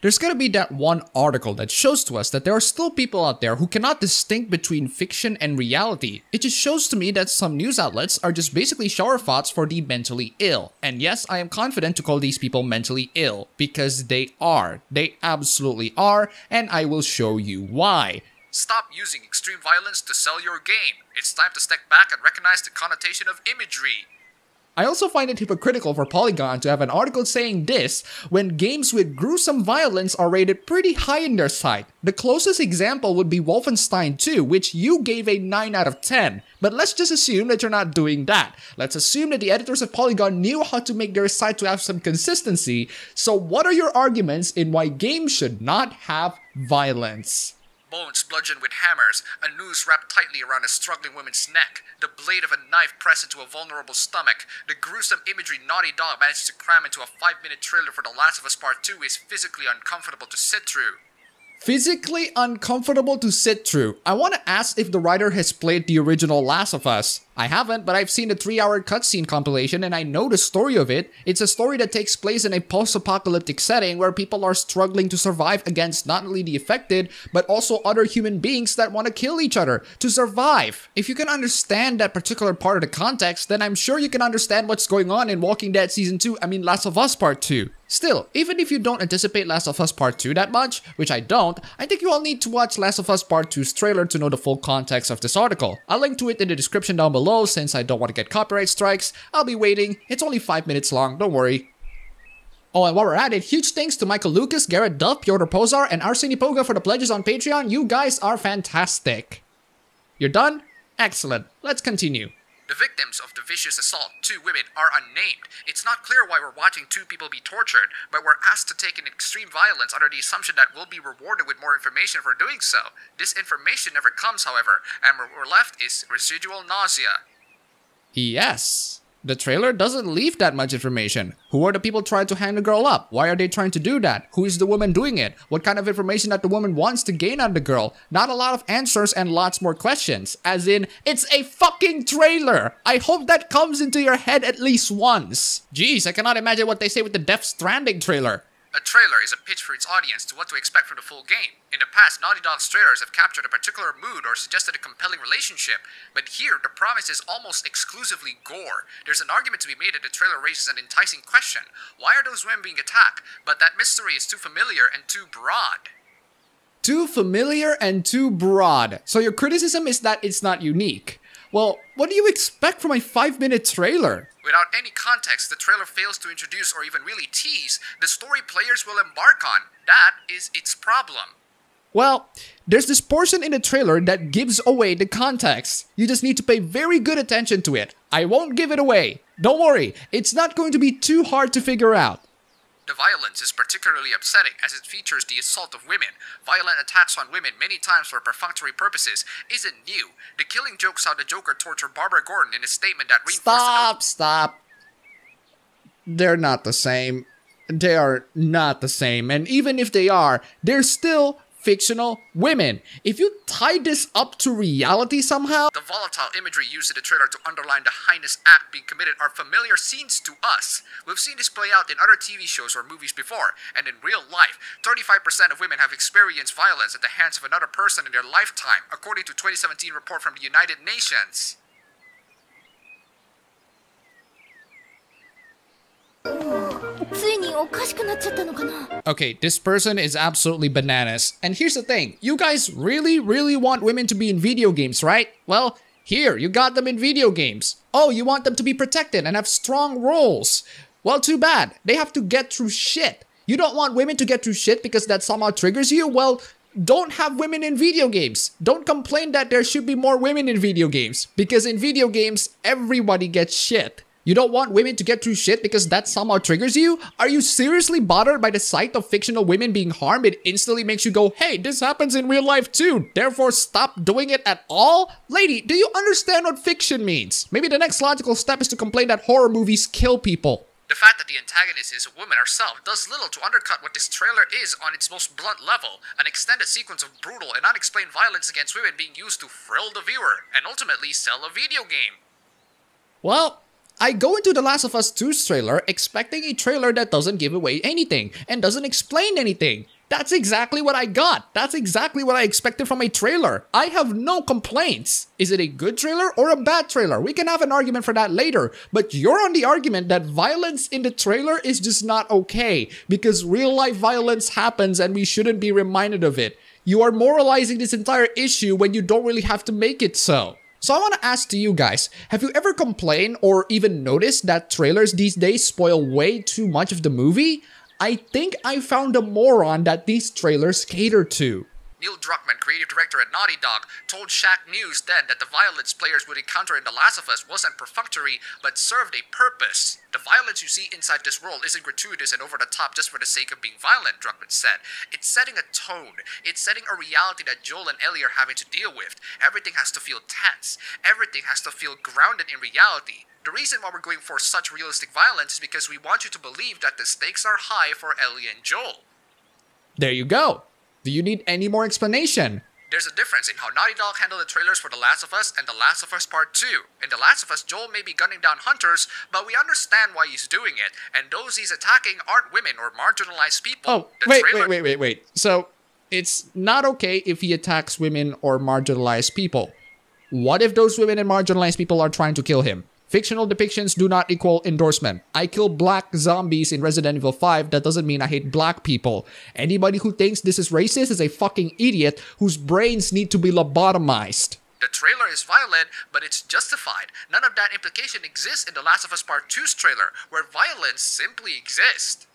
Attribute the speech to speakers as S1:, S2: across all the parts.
S1: There's gonna be that one article that shows to us that there are still people out there who cannot distinguish between fiction and reality. It just shows to me that some news outlets are just basically shower thoughts for the mentally ill. And yes, I am confident to call these people mentally ill, because they are. They absolutely are, and I will show you why.
S2: Stop using extreme violence to sell your game. It's time to step back and recognize the connotation of imagery.
S1: I also find it hypocritical for Polygon to have an article saying this when games with gruesome violence are rated pretty high in their site. The closest example would be Wolfenstein 2, which you gave a 9 out of 10. But let's just assume that you're not doing that. Let's assume that the editors of Polygon knew how to make their site to have some consistency. So what are your arguments in why games should not have violence?
S2: Bones bludgeoned with hammers, a noose wrapped tightly around a struggling woman's neck, the blade of a knife pressed into a vulnerable stomach. The gruesome imagery Naughty Dog managed to cram into a 5-minute trailer for The Last of Us Part 2 is physically uncomfortable to sit through.
S1: Physically uncomfortable to sit through. I want to ask if the writer has played the original Last of Us. I haven't, but I've seen the 3-hour cutscene compilation and I know the story of it. It's a story that takes place in a post-apocalyptic setting where people are struggling to survive against not only the affected, but also other human beings that want to kill each other to survive. If you can understand that particular part of the context, then I'm sure you can understand what's going on in Walking Dead Season 2, Last of Us Part 2. Still, even if you don't anticipate Last of Us Part 2 that much, which I don't, I think you all need to watch Last of Us Part 2's trailer to know the full context of this article. I'll link to it in the description down below since I don't want to get copyright strikes. I'll be waiting. It's only 5 minutes long, don't worry. Oh, and while we're at it, huge thanks to Michael Lucas, Garrett Duff, Piotr Pozar, and Arseny Poga for the pledges on Patreon. You guys are fantastic. You're done? Excellent. Let's continue.
S2: The victims of the vicious assault, 2 women, are unnamed. It's not clear why we're watching 2 people be tortured, but we're asked to take in extreme violence under the assumption that we'll be rewarded with more information for doing so. This information never comes, however, and what we're left is residual nausea.
S1: Yes. The trailer doesn't leave that much information. Who are the people trying to hang the girl up? Why are they trying to do that? Who is the woman doing it? What kind of information that the woman wants to gain out of the girl? Not a lot of answers and lots more questions. As in, it's a fucking trailer! I hope that comes into your head at least once. Jeez, I cannot imagine what they say with the Death Stranding trailer.
S2: A trailer is a pitch for its audience to what to expect from the full game. In the past, Naughty Dog's trailers have captured a particular mood or suggested a compelling relationship, but here, the promise is almost exclusively gore. There's an argument to be made that the trailer raises an enticing question. Why are those women being attacked? But that mystery is too familiar and too broad.
S1: Too familiar and too broad. So your criticism is that it's not unique. Well, what do you expect from a 5-minute trailer?
S2: Without any context, the trailer fails to introduce or even really tease the story players will embark on. That is its problem.
S1: Well, there's this portion in the trailer that gives away the context. You just need to pay very good attention to it. I won't give it away. Don't worry, it's not going to be too hard to figure out.
S2: The violence is particularly upsetting as it features the assault of women. Violent attacks on women many times for perfunctory purposes isn't new. The Killing Joke's how the Joker tortured Barbara Gordon in a statement that reinforced
S1: Stop. They're not the same. They are not the same. And even if they are, they're still fictional women. If you tie this up to reality somehow...
S2: The volatile imagery used in the trailer to underline the heinous act being committed are familiar scenes to us. We've seen this play out in other TV shows or movies before, and in real life, 35% of women have experienced violence at the hands of another person in their lifetime, according to a 2017 report from the United Nations.
S1: Okay, this person is absolutely bananas. And here's the thing, you guys really want women to be in video games, right? Well, here, you got them in video games. Oh, you want them to be protected and have strong roles. Well, too bad. They have to get through shit. You don't want women to get through shit because that somehow triggers you? Well, don't have women in video games. Don't complain that there should be more women in video games. Because in video games, everybody gets shit. You don't want women to get through shit because that somehow triggers you? Are you seriously bothered by the sight of fictional women being harmed? It instantly makes you go, hey, this happens in real life too. Therefore, stop doing it at all? Lady, do you understand what fiction means? Maybe the next logical step is to complain that horror movies kill people.
S2: The fact that the antagonist is a woman herself does little to undercut what this trailer is on its most blunt level, an extended sequence of brutal and unexplained violence against women being used to thrill the viewer, and ultimately sell a video game.
S1: Well, I go into The Last of Us 2's trailer expecting a trailer that doesn't give away anything and doesn't explain anything. That's exactly what I got. That's exactly what I expected from a trailer. I have no complaints. Is it a good trailer or a bad trailer? We can have an argument for that later. But you're on the argument that violence in the trailer is just not okay because real life violence happens and we shouldn't be reminded of it. You are moralizing this entire issue when you don't really have to make it so. So I want to ask to you guys, have you ever complained or even noticed that trailers these days spoil way too much of the movie? I think I found a moron that these trailers cater to.
S2: Neil Druckmann, creative director at Naughty Dog, told Shack News then that the violence players would encounter in The Last of Us wasn't perfunctory, but served a purpose. The violence you see inside this world isn't gratuitous and over the top just for the sake of being violent, Druckmann said. It's setting a tone. It's setting a reality that Joel and Ellie are having to deal with. Everything has to feel tense. Everything has to feel grounded in reality. The reason why we're going for such realistic violence is because we want you to believe that the stakes are high for Ellie and Joel.
S1: There you go. Do you need any more explanation?
S2: There's a difference in how Naughty Dog handled the trailers for The Last of Us and The Last of Us Part 2. In The Last of Us, Joel may be gunning down hunters, but we understand why he's doing it, and those he's attacking aren't women or marginalized people.
S1: Oh, wait. So, it's not okay if he attacks women or marginalized people. What if those women and marginalized people are trying to kill him? Fictional depictions do not equal endorsement. I kill black zombies in Resident Evil 5, that doesn't mean I hate black people. Anybody who thinks this is racist is a fucking idiot whose brains need to be lobotomized.
S2: The trailer is violent, but it's justified. None of that implication exists in The Last of Us Part 2's trailer, where violence simply exists.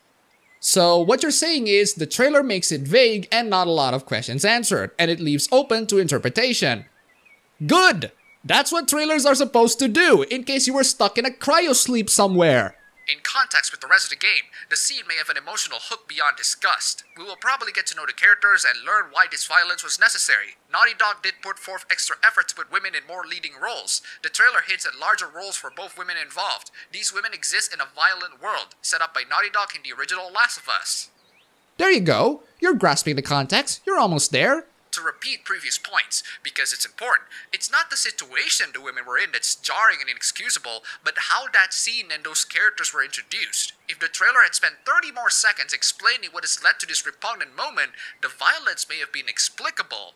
S1: So what you're saying is the trailer makes it vague and not a lot of questions answered, and it leaves open to interpretation. Good! That's what trailers are supposed to do, in case you were stuck in a cryosleep somewhere.
S2: In context with the rest of the game, the scene may have an emotional hook beyond disgust. We will probably get to know the characters and learn why this violence was necessary. Naughty Dog did put forth extra effort to put women in more leading roles. The trailer hints at larger roles for both women involved. These women exist in a violent world, set up by Naughty Dog in the original Last of Us.
S1: There you go. You're grasping the context. You're almost there.
S2: To repeat previous points, because it's important, it's not the situation the women were in that's jarring and inexcusable, but how that scene and those characters were introduced. If the trailer had spent 30 more seconds explaining what has led to this repugnant moment, the violence may have been explicable.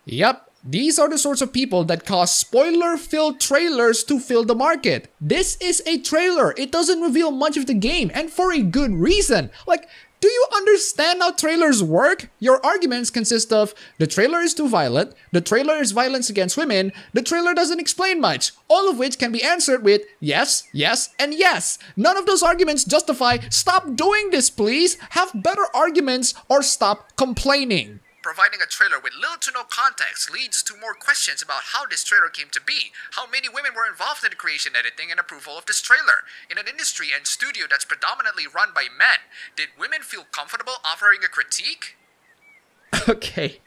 S1: Yep, these are the sorts of people that cause spoiler-filled trailers to fill the market. This is a trailer. It doesn't reveal much of the game, and for a good reason. Like, do you understand how trailers work? Your arguments consist of, the trailer is too violent, the trailer is violence against women, the trailer doesn't explain much, all of which can be answered with yes, yes, and yes. None of those arguments justify, stop doing this please, have better arguments, or stop complaining.
S2: Providing a trailer with little to no context leads to more questions about how this trailer came to be, how many women were involved in the creation, editing, and approval of this trailer. In an industry and studio that's predominantly run by men, did women feel comfortable offering a critique?
S1: Okay,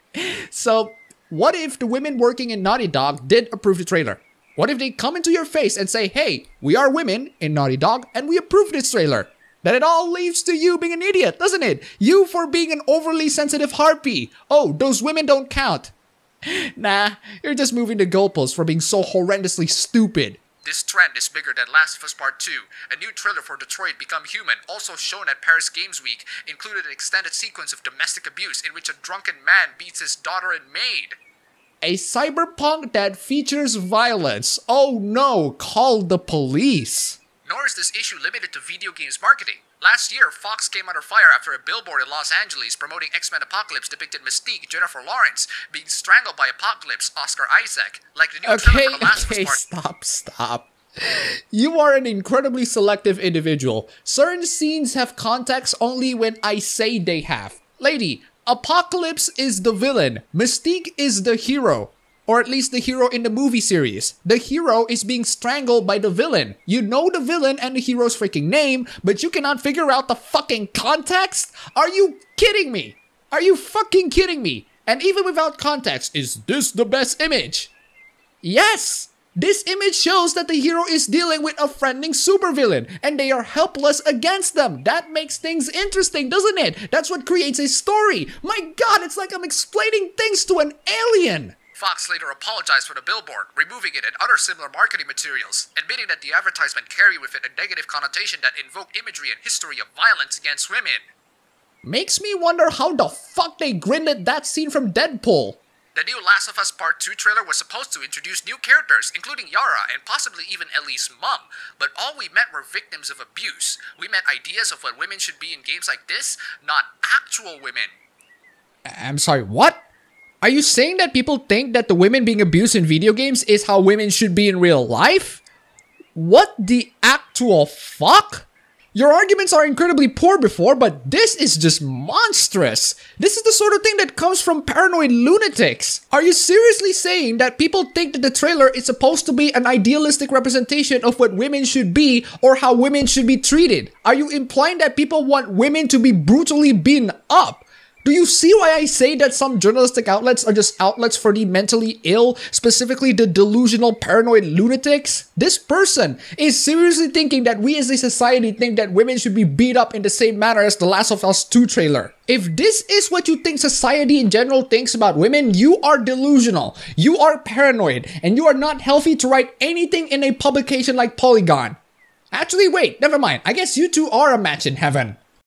S1: so what if the women working in Naughty Dog did approve the trailer? What if they come into your face and say, hey, we are women in Naughty Dog and we approve this trailer? Then it all leaves to you being an idiot, doesn't it? You for being an overly sensitive harpy. Oh, those women don't count. Nah, you're just moving the goalposts for being so horrendously stupid.
S2: This trend is bigger than Last of Us Part 2. A new trailer for Detroit Become Human, also shown at Paris Games Week, included an extended sequence of domestic abuse in which a drunken man beats his daughter and maid.
S1: A cyberpunk that features violence. Oh no, call the police.
S2: Nor is this issue limited to video games marketing. Last year, Fox came under fire after a billboard in Los Angeles promoting X-Men Apocalypse depicted Mystique, Jennifer Lawrence, being strangled by Apocalypse, Oscar Isaac, like the new trailer for The Last of Us Part...
S1: Stop. You are an incredibly selective individual. Certain scenes have context only when I say they have. Lady, Apocalypse is the villain. Mystique is the hero. Or at least the hero in the movie series. The hero is being strangled by the villain. You know the villain and the hero's freaking name, but you cannot figure out the fucking context? Are you kidding me? Are you fucking kidding me? And even without context, is this the best image? Yes! This image shows that the hero is dealing with a friending supervillain, and they are helpless against them. That makes things interesting, doesn't it? That's what creates a story. My god, it's like I'm explaining things to an alien.
S2: Fox later apologized for the billboard, removing it and other similar marketing materials, admitting that the advertisement carried with it a negative connotation that invoked imagery and history of violence against women.
S1: Makes me wonder how the fuck they greenlit that scene from Deadpool.
S2: The new Last of Us Part 2 trailer was supposed to introduce new characters, including Yara and possibly even Ellie's mom, but all we met were victims of abuse. We met ideas of what women should be in games like this, not actual women.
S1: I'm sorry, what? Are you saying that people think that the women being abused in video games is how women should be in real life? What the actual fuck? Your arguments are incredibly poor before, but this is just monstrous. This is the sort of thing that comes from paranoid lunatics. Are you seriously saying that people think that the trailer is supposed to be an idealistic representation of what women should be or how women should be treated? Are you implying that people want women to be brutally beaten up? Do you see why I say that some journalistic outlets are just outlets for the mentally ill, specifically the delusional paranoid lunatics? This person is seriously thinking that we as a society think that women should be beat up in the same manner as the Last of Us 2 trailer. If this is what you think society in general thinks about women, you are delusional, you are paranoid, and you are not healthy to write anything in a publication like Polygon. Actually, wait, never mind. I guess you two are a match in heaven.